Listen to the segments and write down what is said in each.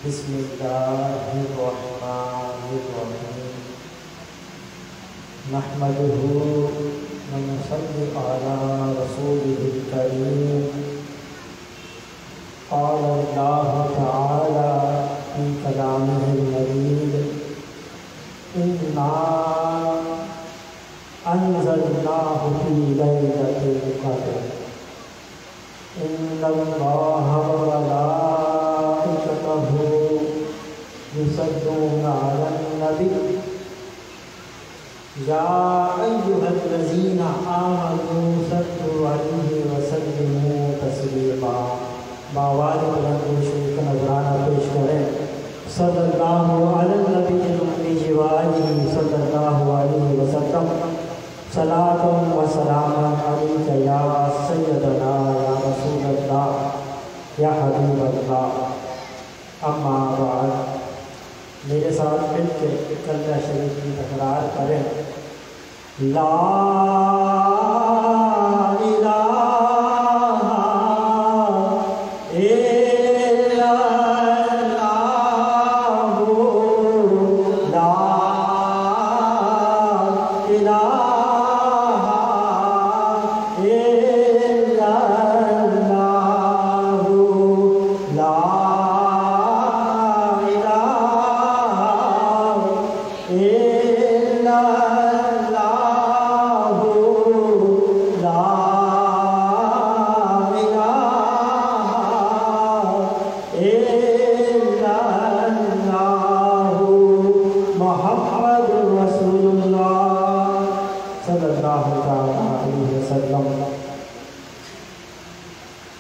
بسم اللہ الرحمن الرحیم نحمدہ ونصلی علی رسولہ الکریم قال اللہ تعالی فی کلامہ المجید انا انزلناہ فی لیلۃ القدر ان اللہ يصلون على النبي يا أيها الذين آمنوا صلوا عليه وسلموا تسليما باوال بلند شریف کا نذرانہ پیش کریں صلی اللہ علی النبی الأمی وآلہ صلی اللہ علیہ وسلم صلاۃ و سلام علیک یا سیدنا یا رسول اللہ یا حبیب اللہ اما بعد میرے ساتھ مل کے کلمہ شریف کی تکرار کریں لا الہ الا اللہ لا الہ الا اللہ لا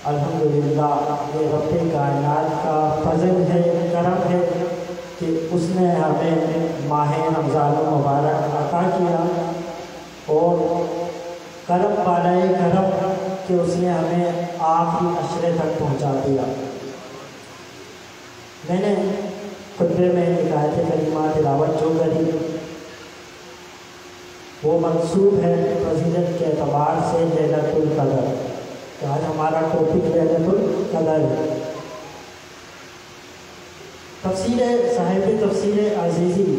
الحمدللہ یہ رب کائنات کا فضل ہے، کرم ہے کہ اس نے ہمیں ماہ رمضان المبارک عطا کیا اور کرم بالائے کرم کہ اس نے ہمیں آخری عشرے تک پہنچا دیا۔ میں نے خطبے میں ایک آیت کریمہ تلاوت جو کری وہ منسوب ہے فضیلت کے اعتبار سے لیلۃ القدر، کہ آج ہمارا ٹاپک لیلۃ القدر ہے۔ صاحب تفسیر عزیزی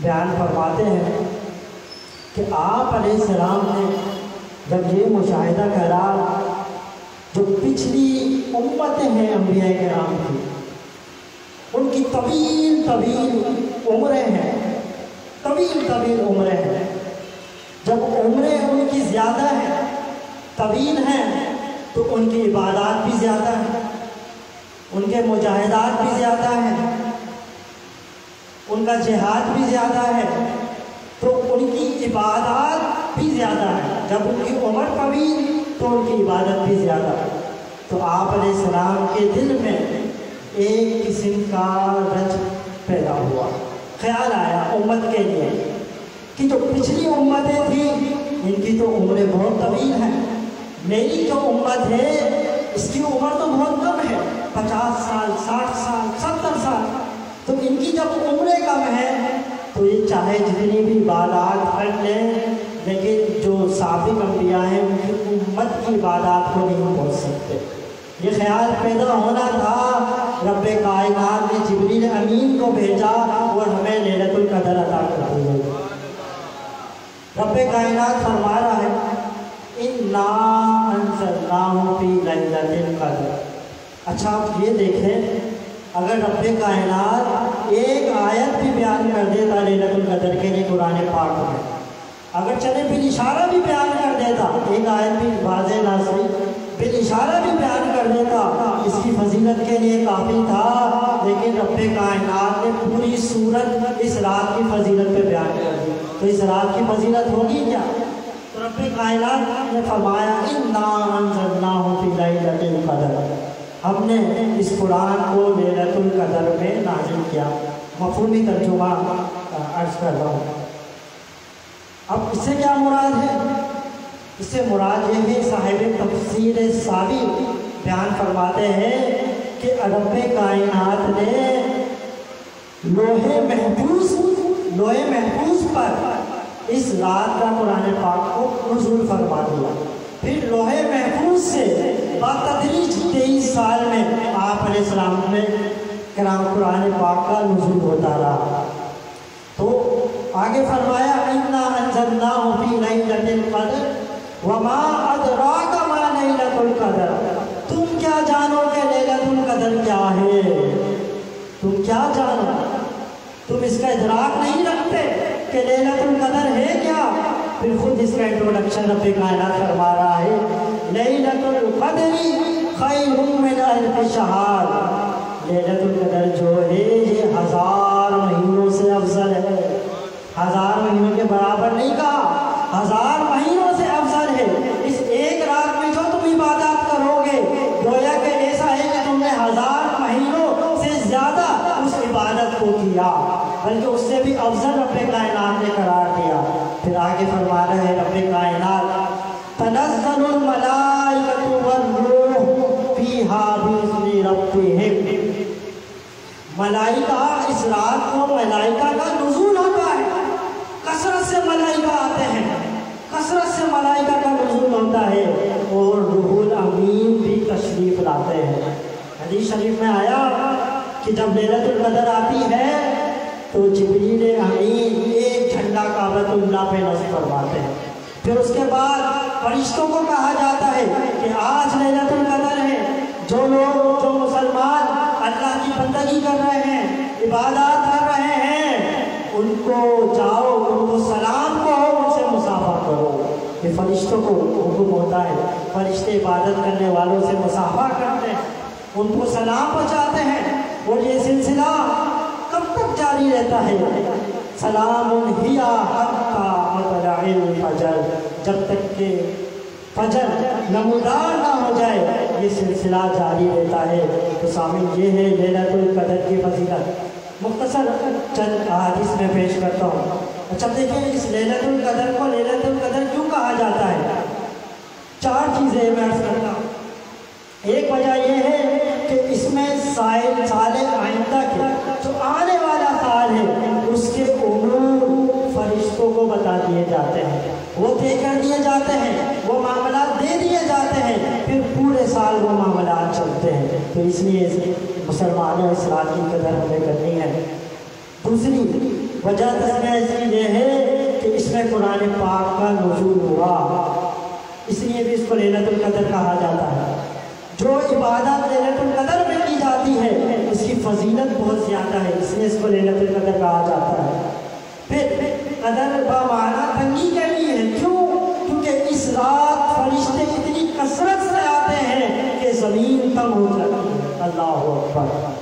بیان فرماتے ہیں کہ آپ علیہ السلام نے جب یہ مشاہدہ کرا جو پچھلی امتیں ہیں انبیاء کرام کی، ان کی طویل طویل عمریں ہیں، طویل طویل عمریں ہیں، جب عمریں ان کی زیادہ ہیں، طویل ہیں، تو ان کی عبادات بھی زیادہ ہیں، ان کے مجاہدات بھی زیادہ ہیں، ان کا جہاد بھی زیادہ ہے، تو ان کی عبادات بھی زیادہ ہیں۔ جب ان کی عمر طویل تو ان کی عبادت بھی زیادہ ہے۔ تو آپ علیہ السلام کے دل میں ایک قسم کا رنج پیدا ہوا، خیال آیا امت کے لیے کہ جو پچھلی امتیں تھیں ان کی تو عمریں بہت طویل ہیں، میری جو امت ہے اس کی عمر تو بہت کم ہے، 50 سال 60 سال 70 سال، تو ان کی جب عمریں کم ہیں تو یہ چاہے جتنی بھی عبادات کر لیں لیکن جو سابق انبیاء ہیں ان کی امت کی عبادات کو نہیں پہنچ سکتے۔ یہ خیال پیدا ہونا تھا، رب کائنات نے جبریل امین کو بھیجا اور ہمیں لیلۃ القدر عطا کر دی۔ رب کائنات فرما رہا ہے اِنَّا أَنزَلْنَاهُ فِي لَيْلَةِ الْقَدْرِ۔ اچھا آپ یہ دیکھیں، اگر رب کائنات ایک آیت بھی بیان کر دیتا لیلۃ القدر کے لیے قرآن پاک میں، اگر چلے بالاشارہ بھی بیان کر دیتا، ایک آیت بھی واضح نہ صحیح بالاشارہ بھی بیان کر دیتا، اس کی فضیلت کے لیے کافی تھا، لیکن رب کائنات نے پوری سورت اس رات کی فضیلت پہ بیان کر دی، تو اس رات کی فضیلت ہوگی کیا؟ تو رب کائنات نے فرمایا اِنَّا أَنزَلْنَاهُ فِي لَيْلَةِ الْقَدْرِ، ہم نے اس قرآن کو لیلۃ القدر میں نازل کیا۔ مفہومی ترجمہ عرض کر رہا ہوں۔ اب اس سے کیا مراد ہے؟ اس سے مراد یہ ہے، صاحب تفسیر ساوی بیان فرماتے ہیں کہ رب کائنات نے لوح محفوظ پر اس رات کا قرآن پاک کو نزول فرما دیا، پھر لوح محفوظ سے بتدریج 23 سال میں آپ علیہ السلام نے قرآن پاک کا نزول ہوتا رہا۔ تو آگے فرمایا اِنَّا أَنزَلْنَاهُ فِي لَيْلَةِ الْقَدْرِ وَمَا أَدْرَاكَ مَا لَيْلَةُ الْقَدْرِ، تم کیا جانو کہ لیلۃ القدر کیا ہے؟ تم کیا جانو؟ تم اس کا ادراک نہیں رکھتے کہ لیلۃ القدر ہے کیا؟ پھر خود اس کا انٹروڈکشن رب کائنات فرما رہا ہے لیلۃ القدر خیر من الف شہر، لیلۃ القدر جو ہے یہ 1000 مہینوں سے افضل ہے۔ 1000 مہینوں کے برابر نہیں کہا، 1000 مہینوں سے افضل ہے۔ اس ایک رات میں جو تم عبادت کرو گے گویا کہ ایسا ہے کہ تم نے 1000 مہینوں سے زیادہ اس عبادت کو کیا، بلکہ اس سے بھی افضل رب کائنات نے قرار دیا۔ پھر آگے فرما رہے ہیں رب کائنات تنزل الملائکۃ والروح فیہا بإذن ربہم، ملائکہ اس رات کو ملائکہ کا نزول ہوتا ہے، کثرت سے ملائکہ آتے ہیں، کثرت سے ملائکہ کا نزول ہوتا ہے، اور روح الامین بھی تشریف لاتے ہیں۔ حدیث شریف میں آیا کہ جب لیلۃ القدر آتی ہے تو جبریل امین ایک جھنڈا کعبۃ اللہ پہ نصب فرماتے ہیں۔ پھر اس کے بعد فرشتوں کو کہا جاتا ہے کہ آج لیلۃ القدر ہے، جو لوگ جو مسلمان اللہ کی بندگی کر رہے ہیں، عبادات کر رہے ہیں، ان کو جاؤ، ان کو سلام کہو، ان سے مصافحہ کرو۔ یہ فرشتوں کو حکم ہوتا ہے، فرشتے عبادت کرنے والوں سے مصافحہ کرتے ہیں، ان کو سلام پہنچاتے ہیں، اور یہ سلسلہ کب تک جاری رہتا ہے؟ سلام ہی حتی مطلع الفجر، جب تک کہ فجر نمودار نہ ہو جائے یہ سلسلہ جاری رہتا ہے۔ تو سامعین یہ ہے لیلۃ القدر کی فضیلت، مختصر چند احادیث میں پیش کرتا ہوں۔ اچھا دیکھیں اس لیلۃ القدر کو لیلۃ القدر کیوں کہا جاتا ہے؟ 4 چیزیں میں عرض کرتا ہوں۔ ایک وجہ یہ ہے کہ اس میں سال آئندہ کے جو آنے والا سال ہے اس کے امور فرشتوں کو بتا دیے جاتے ہیں، وہ طے کر دیے جاتے ہیں، وہ معاملات دے دیے جاتے ہیں، پھر پورے سال وہ معاملات چلتے ہیں۔ تو اس لیے مسلمانوں اس رات کی قدر ہمیں کرنی ہے۔ دوسری وجہ یہ ہے کہ اس میں قرآن پاک کا نزول ہوا، اس لیے بھی اس کو لیلۃ القدر کہا جاتا ہے۔ جو عبادت لیلۃ القدر میں کی جاتی ہے اس کی فضیلت بہت زیادہ ہے، اس لیے اس کو لیلۃ القدر کہا جاتا ہے۔ پھر قدر بمعنی تنگی کے لیے ہے، کیوں؟ کیونکہ اس رات فرشتے اتنی کثرت سے آتے ہیں کہ زمین تنگ ہو جاتی ہے۔ اللہ اکبر۔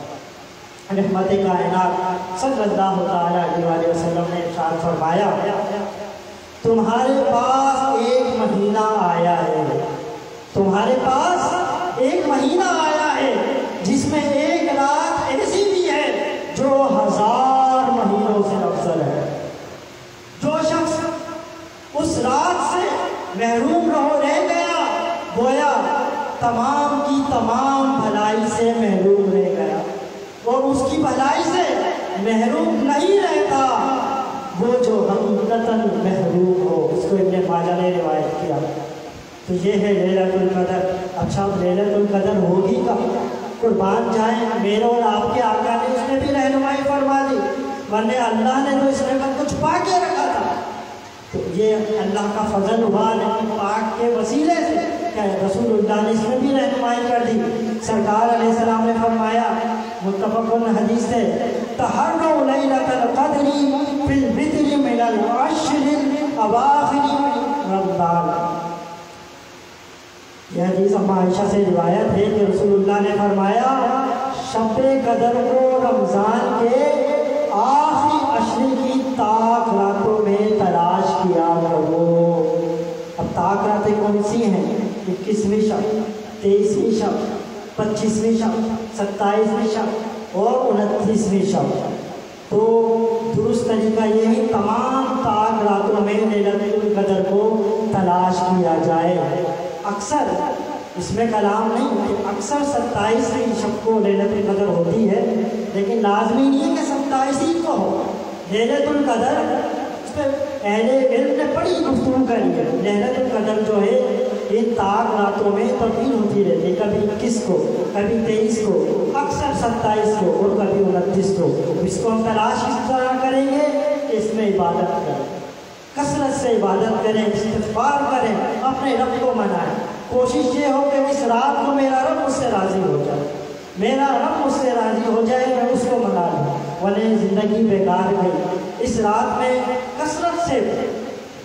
رحمت کائنات صلی اللہ علیہ وسلم نے ارشاد فرمایا تمہارے پاس ایک مہینہ آیا ہے، تمہارے پاس ایک مہینہ آیا ہے جس میں ایک رات ایسی بھی ہے جو 1000 مہینوں سے افضل ہے۔ جو شخص اس رات سے محروم رہ گیا گویا تمام کی تمام بھلائی سے محروم رہ گیا، اور اس کی بھلائی سے محروم نہیں رہتا وہ جو حقیقتاً محروم ہو۔ اس کو ابن ماجہ نے روایت کیا۔ تو یہ ہے لیلۃ القدر۔ اچھا لیلۃ القدر ہوگی کب؟ قربان جائیں، میرے اور آپ کے آقا نے اس میں بھی رہنمائی فرما دی، ورنہ اللہ نے تو اس میں کچھ چھپا کے رکھا تھا۔ تو یہ اللہ کا فضل ہوا نبی پاک کے وسیلے سے کہ رسول اللہ نے اس میں بھی رہنمائی کر دی۔ سرکار علیہ السلام نے فرمایا، متفق حدیث ہے، تحروا لیلۃ القدر فی البدر من العشر الاواخر من رمضان۔ یہ حدیث اما عائشہ سے روایت ہے کہ رسول اللہ نے فرمایا شب قدر کو رمضان کے آخری عشر کی طاق راتوں میں تلاش کیا کرو۔ اب طاق راتیں کون سی ہیں؟ 21ویں شب، 23ویں شب، 25ویں شب، 27ویں شب اور 29ویں شب۔ تو درست طریقہ یہی تمام طاق راتوں میں لیلۃ القدر کو تلاش کیا جائے۔ اکثر اس میں کلام نہیں کہ اکثر 27ویں شب کو لیلۃ القدر ہوتی ہے، لیکن لازمی نہیں ہے کہ 27 کو ہو لیلۃ القدر۔ اس پہ اہل علم نے بڑی گفتگو کری ہے۔ لیلۃ القدر جو ہے ان تاک راتوں میں تبدیل ہوتی رہتی ہے، کبھی 21 کو، کبھی 23 کو، اکثر 27 کو اور کبھی 29 کو۔ اس کو ہم تلاش کس طرح کریں گے کہ اس میں عبادت کریں، کثرت سے عبادت کریں، استغفار کریں، اپنے رب کو منائیں۔ کوشش یہ ہو کہ اس رات کو میرا رب مجھ سے راضی ہو جائے، میرا رب مجھ سے راضی ہو جائے، میں اس کو منا لوں، ورنہ زندگی بیکار گئی۔ اس رات میں کثرت سے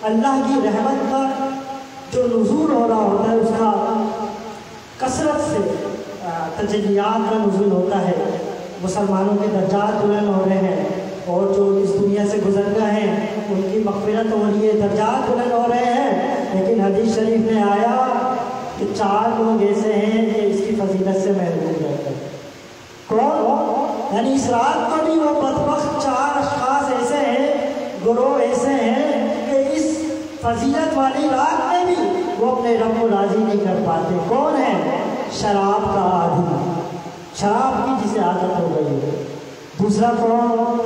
اللہ کی رحمت کا جو نزول ہو رہا ہوتا ہے، اس کا کثرت سے تجلیات کا نزول ہوتا ہے، مسلمانوں کے درجات بلند ہو رہے ہیں، اور جو اس دنیا سے گزر گئے ہیں ان کی مغفرت ہو رہی ہے، درجات بلند ہو رہے ہیں۔ لیکن حدیث شریف میں آیا کہ 4 لوگ ایسے ہیں کہ اس کی فضیلت سے محروم رہتے ہیں۔ کون؟ یعنی اس رات کو بھی وہ بدبخت 4 اشخاص ایسے ہیں، گروہ ایسے ہیں کہ اس فضیلت والی رات میں بھی وہ اپنے رب کو راضی نہیں کر پاتے۔ کون ہے؟ شراب کا عادی، شراب کی جسے عادت ہو گئی ہے۔ دوسرا کون؟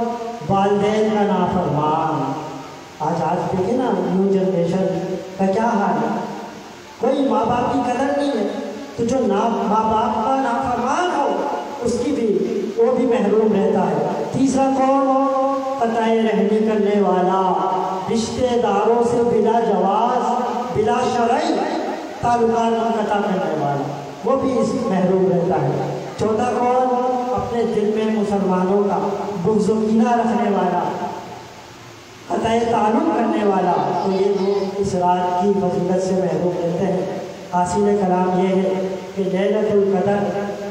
والدین کا نافرمان۔ آج دیکھیں نا نیو جنریشن کا کیا حال ہے، کوئی ماں باپ کی قدر نہیں ہے، تو جو ماں باپ کا نافرمان ہو اس کی بھی وہ بھی محروم رہتا ہے۔ تیسرا کون؟ قطع رحمی کرنے والا، رشتہ داروں سے بلا جواز بلا شرعی تعلقات منقطع کرنے والا، وہ بھی اس محروم رہتا ہے۔ چوتھا کون؟ اپنے دل میں مسلمانوں کا بغض و کینہ رکھنے والا، قطع تعلق کرنے والا، تو یہ لوگ اس رات کی فضیلت سے محروم رہتے ہیں۔ حاصل کلام یہ ہے کہ لیلۃ القدر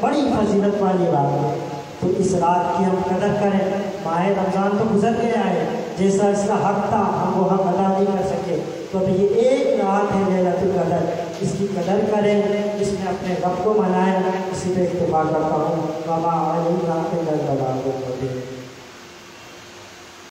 بڑی فضیلت والی رات ہے، تو اس رات کی ہم قدر کریں۔ ماہ رمضان تو گزر گیا ہے، جیسا اس کا حق تھا ہم وہ حق ادا نہیں کر سکے، تو اب یہ ایک رات ہے لیلۃ القدر، اس کی قدر کریں، اس میں اپنے رب کو منائیں۔ اسی پہ اکتفا کرتا ہوں۔ وما علینا الا البلاغ المبین۔